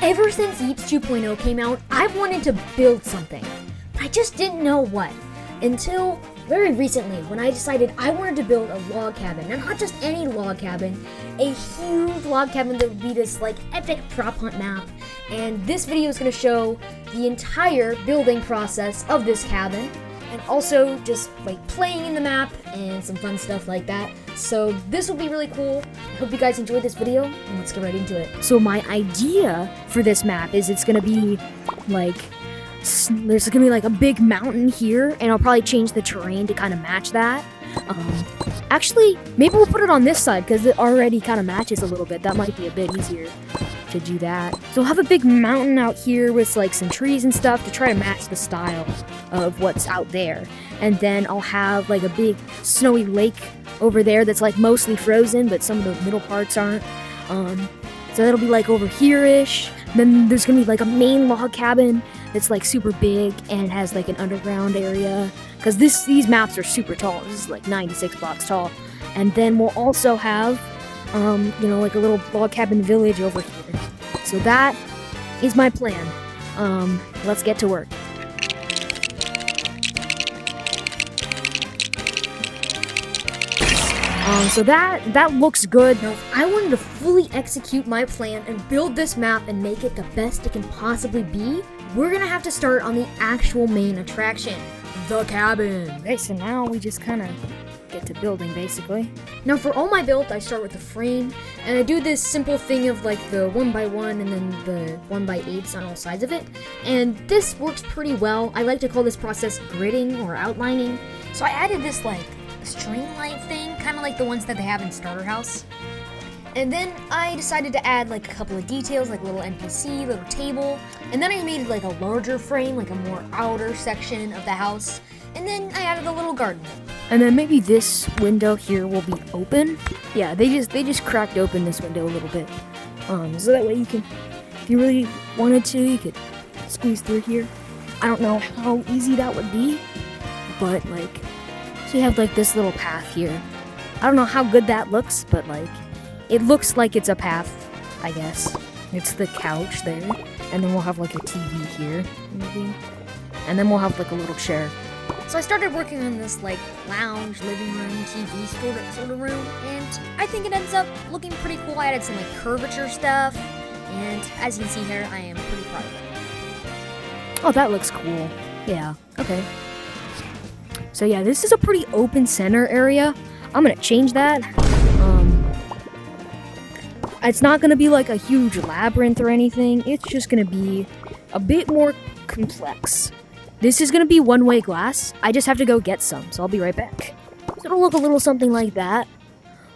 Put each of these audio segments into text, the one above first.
Ever since Yeeps 2.0 came out, I've wanted to build something, but I just didn't know what. Until very recently, when I decided I wanted to build a log cabin, and not just any log cabin, a huge log cabin that would be this like epic prop hunt map. And this video is going to show the entire building process of this cabin, and also just like playing in the map and some fun stuff like that. So this will be really cool. I hope you guys enjoyed this video, and let's get right into it. So my idea for this map is it's gonna be like, there's gonna be like a big mountain here, and I'll probably change the terrain to kind of match that. Actually, maybe we'll put it on this side because it already kind of matches a little bit. That might be a bit easier to do that. So I'll have a big mountain out here with like some trees and stuff to try to match the style of what's out there. And then I'll have like a big snowy lake over there that's like mostly frozen, but some of the middle parts aren't. So that'll be like over here-ish. Then there's gonna be like a main log cabin that's like super big and has like an underground area. Because these maps are super tall. This is like 96 blocks tall. And then we'll also have, like a little log cabin village over here. So that is my plan. Let's get to work. So that looks good. Now, if I wanted to fully execute my plan and build this map and make it the best it can possibly be, we're gonna have to start on the actual main attraction, the cabin. Okay, so now we just kind of get to building, basically. Now, for all my build, I start with the frame, and I do this simple thing of like the 1x1 and then the 1x8s on all sides of it, and this works pretty well. I like to call this process gridding or outlining. So I added this like string light thing, kind of like the ones that they have in Starter House. And then I decided to add like a couple of details, like a little NPC, little table, and then I made like a larger frame, like a more outer section of the house, and then I added a little garden. And then maybe this window here will be open. Yeah, they just cracked open this window a little bit, so that way you can, if you really wanted to, you could squeeze through here. I don't know how easy that would be, but like, so you have like this little path here. I don't know how good that looks, but like, it looks like it's a path, I guess. It's the couch there, and then we'll have like a TV here, maybe. And then we'll have like a little chair. So I started working on this like lounge, living room, TV sort of room, and I think it ends up looking pretty cool. I added some like curvature stuff, and as you can see here, I am pretty proud of it. Oh, that looks cool. Yeah, okay. So yeah, this is a pretty open center area. I'm gonna change that. It's not gonna be like a huge labyrinth or anything. It's just gonna be a bit more complex. This is gonna be one-way glass. I just have to go get some, so I'll be right back. So it'll look a little something like that.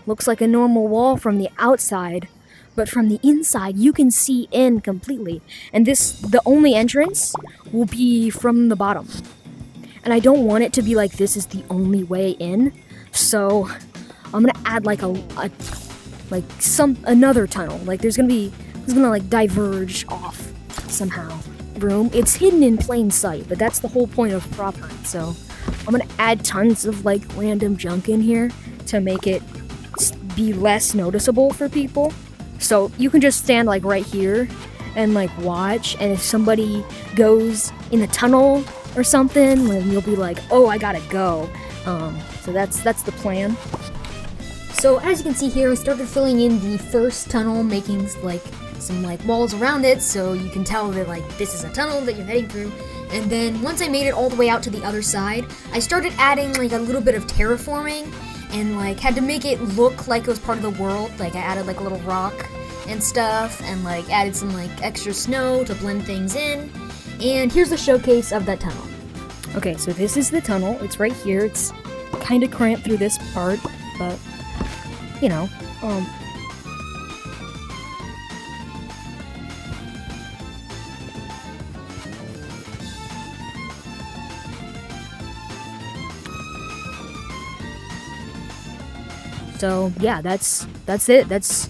Looks like a normal wall from the outside, but from the inside, you can see in completely. And the only entrance will be from the bottom. And I don't want it to be like this is the only way in, so I'm gonna add like another tunnel. Like it's gonna like diverge off somehow. Room. It's hidden in plain sight, but that's the whole point of prop hunt. So I'm gonna add tons of like random junk in here to make it be less noticeable for people. So you can just stand like right here and like watch, and if somebody goes in the tunnel or something, then you'll be like, oh, I gotta go. So that's the plan. So as you can see here, I started filling in the first tunnel, making like some like walls around it, so you can tell that like this is a tunnel that you're heading through. And then once I made it all the way out to the other side, I started adding like a little bit of terraforming, and like had to make it look like it was part of the world. Like I added like a little rock and stuff, and like added some like extra snow to blend things in. And here's the showcase of that tunnel. Okay, so this is the tunnel. It's right here. It's kind of cramped through this part, but you know, so yeah, that's it. That's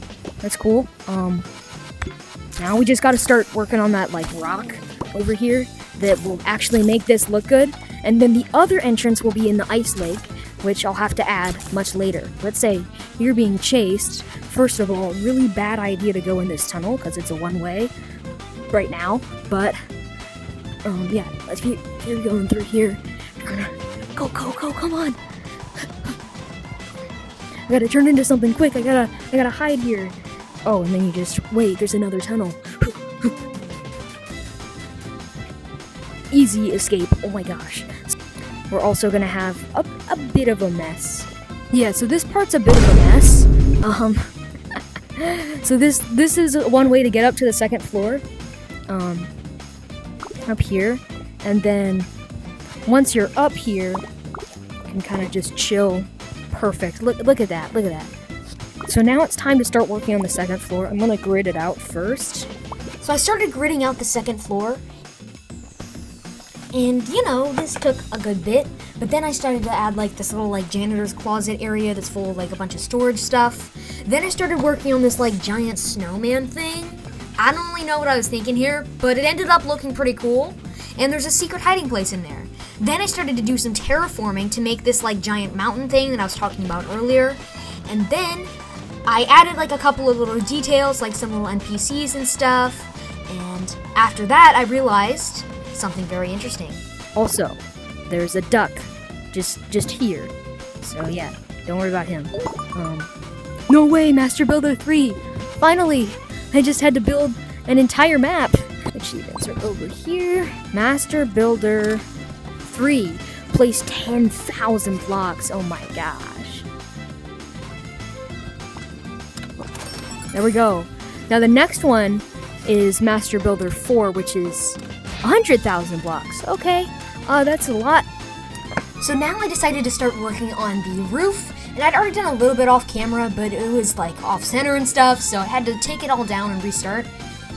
cool. Now we just got to start working on that like rock over here that will actually make this look good. And then the other entrance will be in the ice lake, which I'll have to add much later. Let's say you're being chased. First of all, really bad idea to go in this tunnel because it's a one-way. right now, but yeah, let's keep going through here. Go, come on. I gotta turn into something quick. I gotta hide here. Oh, and then you just wait, there's another tunnel. Easy escape. Oh my gosh. We're also gonna have a bit of a mess. Yeah, so this part's a bit of a mess. So this is one way to get up to the second floor. Up here. And then once you're up here, you can kind of just chill. Perfect. Look at that. Look at that. So now it's time to start working on the second floor. I'm gonna grid it out first. So I started gridding out the second floor. And, you know, this took a good bit, but then I started to add, like, this little, like, janitor's closet area that's full of, like, a bunch of storage stuff. Then I started working on this, like, giant snowman thing. I don't really know what I was thinking here, but it ended up looking pretty cool, and there's a secret hiding place in there. Then I started to do some terraforming to make this, like, giant mountain thing that I was talking about earlier, and then I added, like, a couple of little details, like some little NPCs and stuff, and after that, I realized something very interesting. Also, there's a duck just here. So yeah, don't worry about him. No way, Master Builder 3! Finally! I just had to build an entire map. Achievements are over here. Master Builder 3. Place 10,000 blocks. Oh my gosh. There we go. Now the next one is Master Builder 4, which is 100,000 blocks. Okay, that's a lot. So now I decided to start working on the roof, and I'd already done a little bit off camera, but it was like off center and stuff, so I had to take it all down and restart.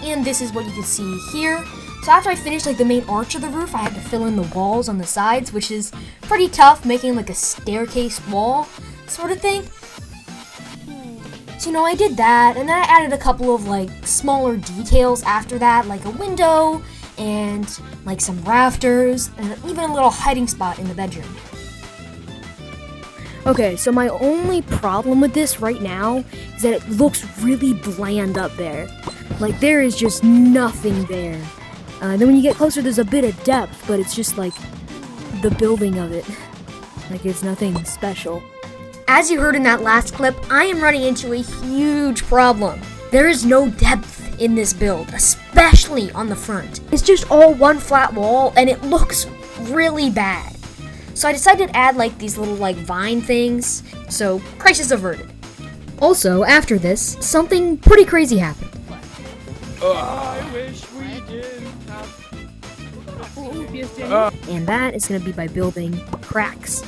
And this is what you can see here. So after I finished like the main arch of the roof, I had to fill in the walls on the sides, which is pretty tough, making like a staircase wall sort of thing. So, you know, I did that, and then I added a couple of like smaller details after that, like a window, and like some rafters, and even a little hiding spot in the bedroom. Okay, so my only problem with this right now is that it looks really bland up there. Like, there is just nothing there. Then when you get closer, there's a bit of depth, but it's just like the building of it. Like, it's nothing special. As you heard in that last clip, I am running into a huge problem. There is no depth in this build, especially on the front. It's just all one flat wall, and it looks really bad. So I decided to add like these little like vine things, so crisis averted. Also, after this, something pretty crazy happened. I wish we didn't have... And that is going to be by building cracks.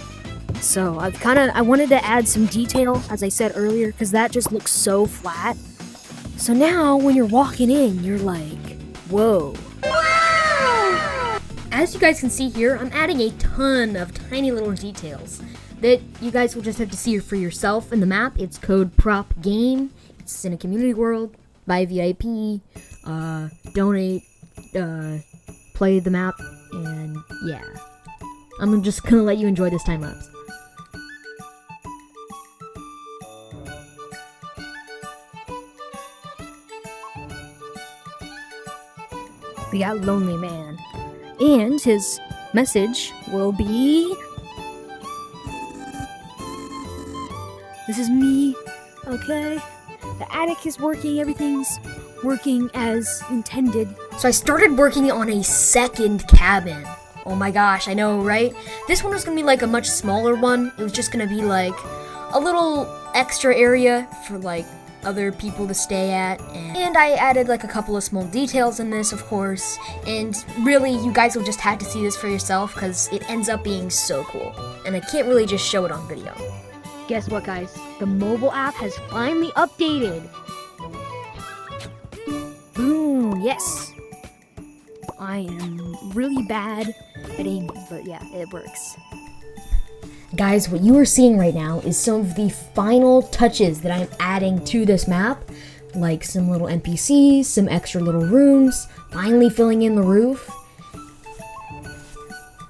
So I wanted to add some detail, as I said earlier, because that just looks so flat. So now, when you're walking in, you're like, whoa. Wow! As you guys can see here, I'm adding a ton of tiny little details that you guys will just have to see for yourself in the map. It's code PROPGAME. It's in a community world. Buy VIP. Donate. Play the map. And yeah. I'm just gonna let you enjoy this time lapse. We got Lonely Man. And his message will be... This is me, okay? The attic is working, everything's working as intended. So I started working on a second cabin. Oh my gosh, I know, right? This one was gonna be like a much smaller one. It was just gonna be like a little extra area for like other people to stay at, and I added like a couple of small details in this, of course, and really you guys will just have to see this for yourself because it ends up being so cool, and I can't really just show it on video. Guess what, guys? The mobile app has finally updated. Boom, yes. I am really bad at aiming, but yeah, it works. Guys, what you are seeing right now is some of the final touches that I'm adding to this map, like some little NPCs, some extra little rooms, finally filling in the roof.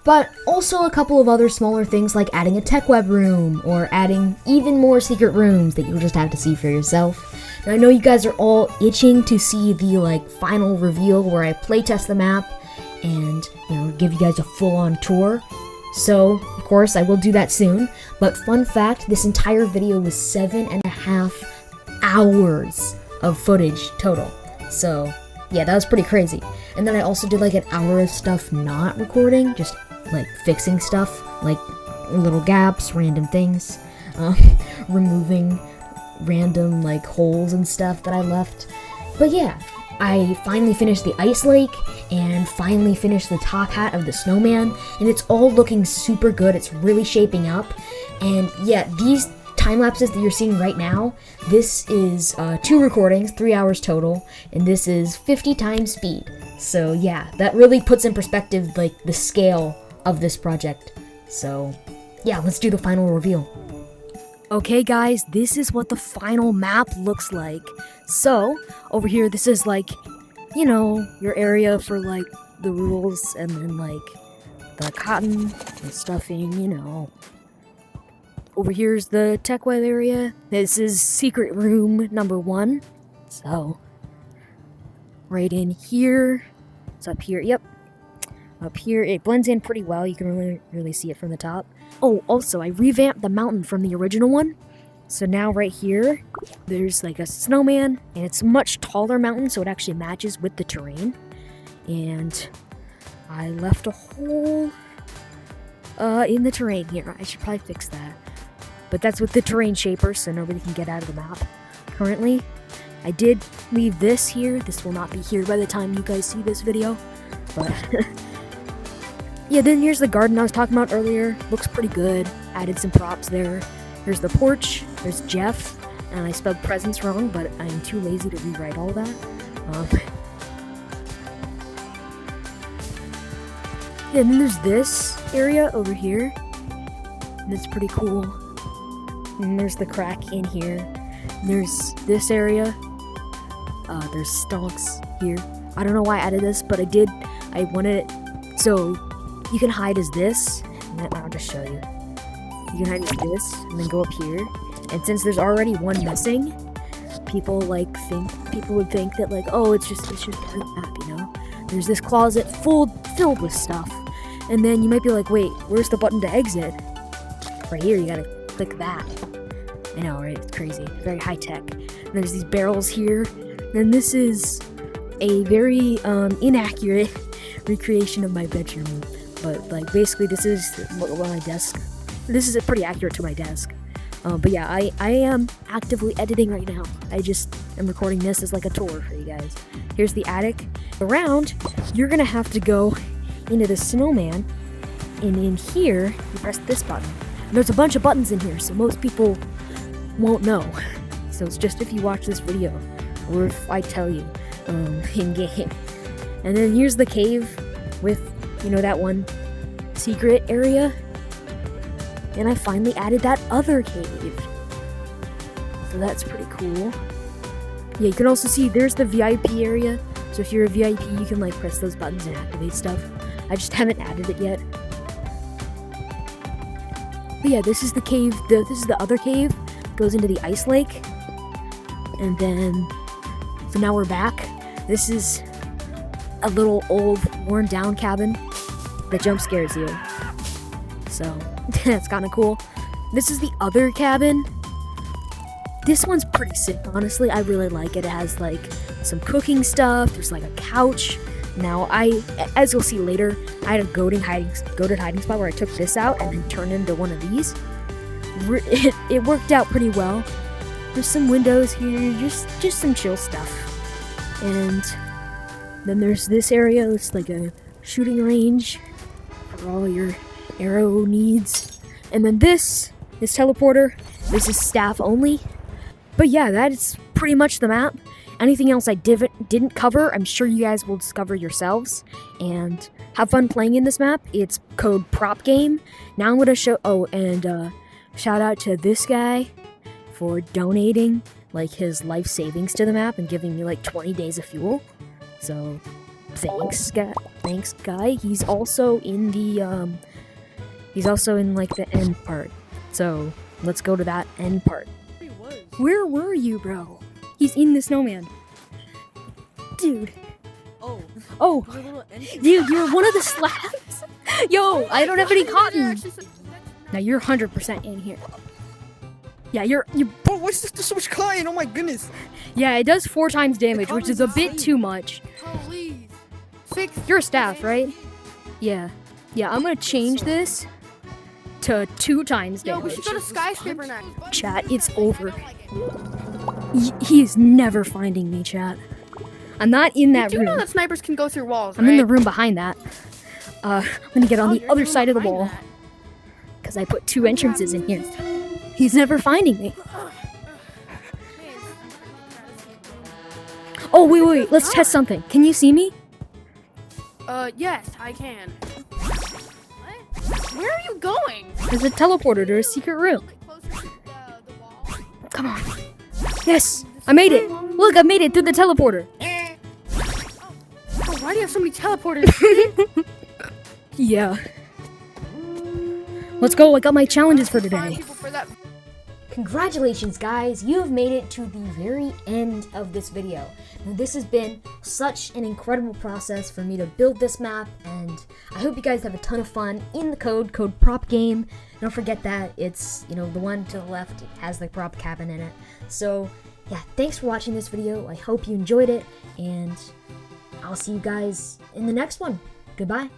but also a couple of other smaller things like adding a tech web room or adding even more secret rooms that you'll just have to see for yourself. Now, I know you guys are all itching to see the final reveal where I playtest the map and give you guys a full-on tour. So, of course, I will do that soon. But fun fact, this entire video was 7.5 hours of footage total. So, yeah, that was pretty crazy. And then I also did an hour of stuff not recording, just fixing stuff, like little gaps, random things, removing random holes and stuff that I left. But yeah, I finally finished the ice lake and finally finished the top hat of the snowman, and it's all looking super good. It's really shaping up. And yeah, these time lapses that you're seeing right now, this is 2 recordings, 3 hours total, and this is 50 times speed. So yeah, that really puts in perspective the scale of this project. So yeah, let's do the final reveal. Okay guys, this is what the final map looks like. So, over here, this is your area for the rules, and then the cotton and stuffing, Over here's the tech web area. This is secret room number 1. So, right in here. It's up here, yep. Up here, it blends in pretty well. You can really see it from the top. Oh, also, I revamped the mountain from the original one. So now right here, there's a snowman, and it's a much taller mountain, so it actually matches with the terrain. And I left a hole in the terrain here. I should probably fix that. But that's with the terrain shaper, so nobody can get out of the map currently. I did leave this here. This will not be here by the time you guys see this video. But yeah, then here's the garden I was talking about earlier. Looks pretty good. Added some props there. Here's the porch. There's Jeff. And I spelled presents wrong, but I'm too lazy to rewrite all that. Yeah, and then there's this area over here. And it's pretty cool. And there's the crack in here. And there's this area. There's stalks here. I don't know why I added this, but I did. I wanted it so you can hide as this. And then I'll just show you. You can hide as this, and then go up here. And since there's already one missing, people would think that oh, it's just part of the map, There's this closet filled with stuff, and then you might be like, wait, where's the button to exit? Right here, you gotta click that. I know, right? It's crazy, very high tech. And there's these barrels here. And this is a very inaccurate recreation of my bedroom, but basically this is my desk. This is pretty accurate to my desk. But yeah, I am actively editing right now. I just am recording this as a tour for you guys. Here's the attic. Around, you're gonna have to go into the snowman, and in here, you press this button. And there's a bunch of buttons in here, so most people won't know. So it's just if you watch this video, or if I tell you in game. And then here's the cave with, that one secret area. And I finally added that other cave. So that's pretty cool. Yeah, you can also see there's the VIP area. So if you're a VIP, you can press those buttons and activate stuff. I just haven't added it yet. But yeah, this is the cave. This is the other cave. Goes into the ice lake. And then, so now we're back. This is a little old, worn down cabin that jump scares you. So, that's kind of cool. This is the other cabin. This one's pretty sick, honestly. I really like it. It has some cooking stuff. There's a couch. Now, as you'll see later, I had a goated hiding spot where I took this out and then turned into one of these. It worked out pretty well. There's some windows here, just some chill stuff. And then there's this area. It's a shooting range for all your arrow needs. And then this teleporter. This is staff only. But yeah, that is pretty much the map. Anything else I didn't cover, I'm sure you guys will discover yourselves. And have fun playing in this map. It's code PROPGAME. Now I'm going to show... Oh, and shout out to this guy for donating his life savings to the map and giving me 20 days of fuel. So Thanks, guy. He's also in the like the end part. So let's go to that end part. Where were you, bro? He's in the snowman. Dude. Oh. Dude, you're one of the slabs. Yo, I don't have any cotton. Now you're 100% in here. Yeah, you're. Bro, what's this? There's so much cotton. Oh my goodness. Yeah, it does 4 times damage, which is a bit too much. Please. You're a staff, right? Yeah. Yeah, I'm gonna change this to 2 times Yo, we damage. should go to skyscraper next. Chat, it's over. He is never finding me, chat. I'm not in that You room. know that snipers can go through walls, I'm right? in the room behind that. I'm gonna get on the you're other in the side of the room wall. behind Because I put 2 entrances in here. He's never finding me. Oh, wait. Let's test something. Can you see me? Yes, I can. What? Where are you going? There's a teleporter to a secret room. Come on. Yes, I made it. Look, I made it through the teleporter. Oh, why do you have so many teleporters? Yeah. Let's go. I got my challenges for today. Congratulations, guys. You have made it to the very end of this video. Now, this has been such an incredible process for me to build this map, and I hope you guys have a ton of fun in the code PROPGAME. Don't forget that it's, the one to the left has the prop cabin in it. So, yeah, thanks for watching this video. I hope you enjoyed it, and I'll see you guys in the next one. Goodbye.